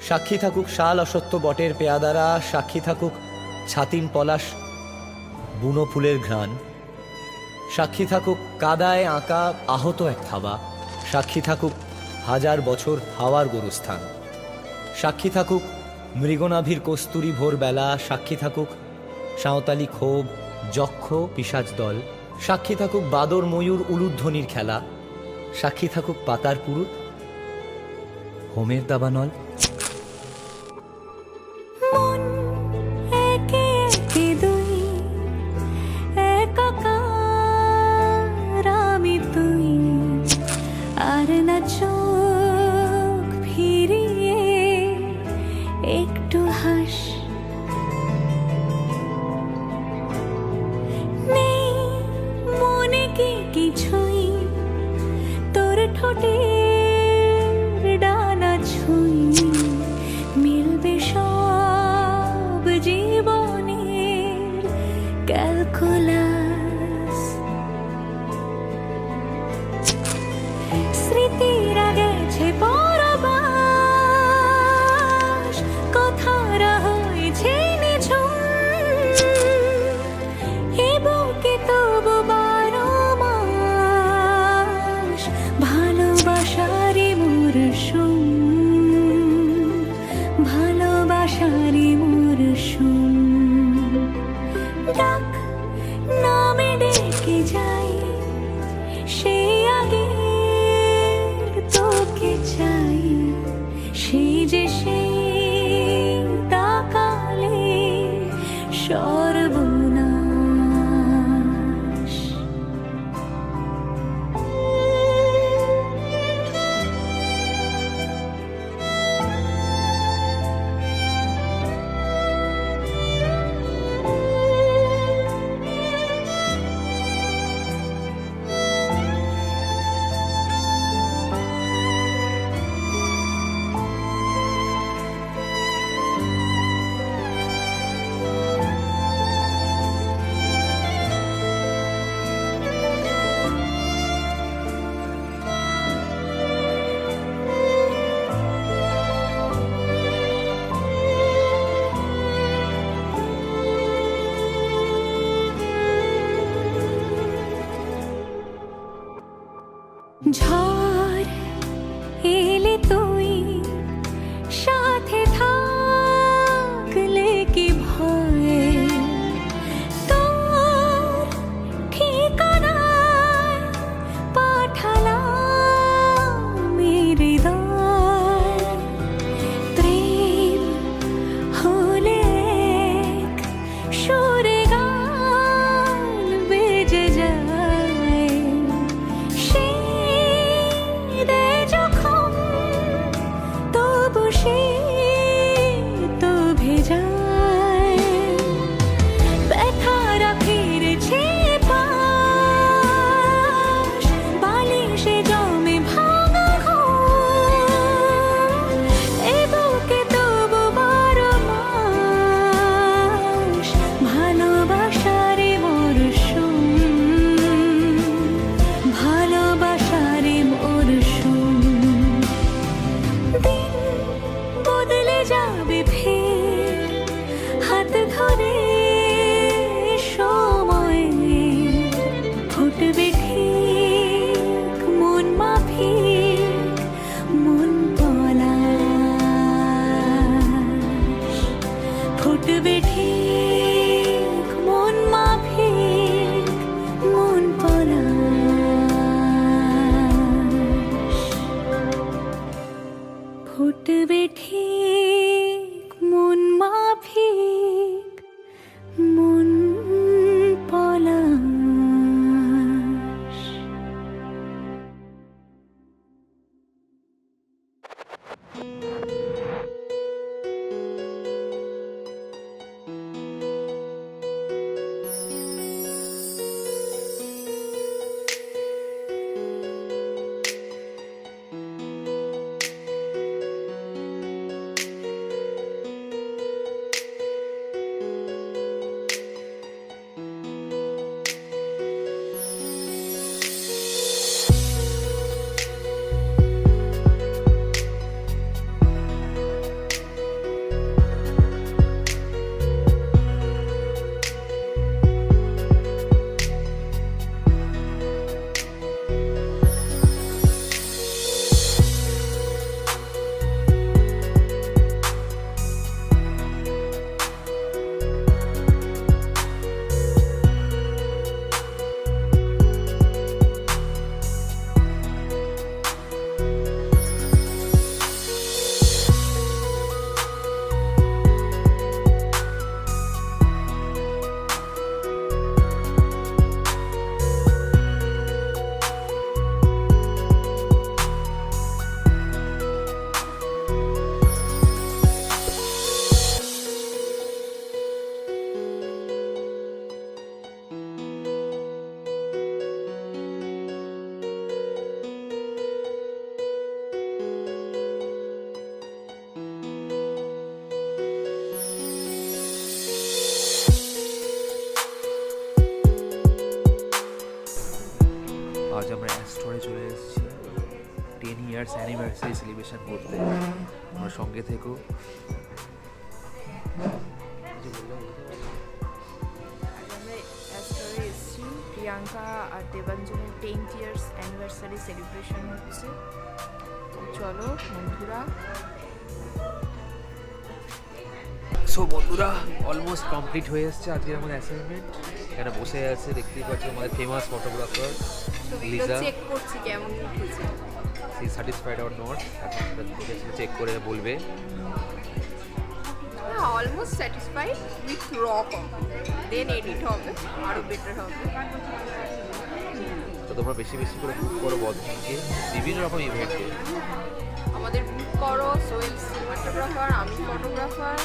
সাক্ষী থাকুক শাল অসত্য বটের পেয়াদারা, সাক্ষী থাকুক ছাতিম পলাশ বুনো ফুলের ঘ্রাণ, সাক্ষী থাকুক কাদায় আঁকা আহত এক থাবা, সাক্ষী থাকুক হাজার বছর হাওয়ার গোরস্থান, সাক্ষী থাকুক মৃগনাভির কস্তুরী ভোরবেলা, সাক্ষী থাকুক সাঁওতালি ক্ষোভ যক্ষ পিশাচ দল, সাক্ষী থাকুক বাদর ময়ূর উলুধ্বনির খেলা, সাক্ষী থাকুক পাতার পুরুত হোমের দাবানল। একটু হাস নেই মনে কি কিছুই, তোর ঠোঁটের ডানা ছুঁই মিলবে সব জীবনের ক্যালকুলাস। স্মৃতিরা গেছে পরবাস, কথারা হয়েছে নিঝুম, এ বুকে তবু 12 মাস ভালোবাসারই মরশুম, ভালোবাসারই মরশুম। ডাক নামে ডেকে যাই, সে আগে তোকে চাই, সেই যে সেই তাকালে সর্বনাশ। ঝড় এলে তুই সাথে থাকলে কি ভয়, তোর ঠিকানায় পাঠালাম হৃদয়। প্রেম হলে এক সুরে গান বেজে যায়, সেই আজ আমরা অ্যাস্টোরে চলে এসেছি 10 ইয়ার্স অ্যানিভার্সারি সেলিব্রেশন করতে। আমার সঙ্গে থেকো। আমরা অ্যাস্টোরে এসেছি, প্রিয়াঙ্কা আর দেবাঞ্জনের 10 ইয়ার্স অ্যানিভার্সারি সেলিব্রেশন হচ্ছে। চলো বন্ধুরা। সো বন্ধুরা, অলমোস্ট কমপ্লিট হয়ে এসছে আজকের আমাদের অ্যাসাইনমেন্ট। এখানে বসে আছে, দেখতেই পাচ্ছ আমাদের ফেমাস ফটোগ্রাফার লিজা। চেক করছি কেমন উঠেছে। সি স্যাটিসফাইড অর নট, এখন সেটা চেক করে বলবে। অলমোস্ট স্যাটিসফাইড উইথ র কপি, দেন এডিট হবে, আরও বেটার হবে। তো তোমরা বেশি বেশি করে বুক করো বদনকে বিভিন্ন রকম ইভেন্টে। আমাদের বুক করো। সোহেল সিনেমাটোগ্রাফার, আমি ফটোগ্রাফার,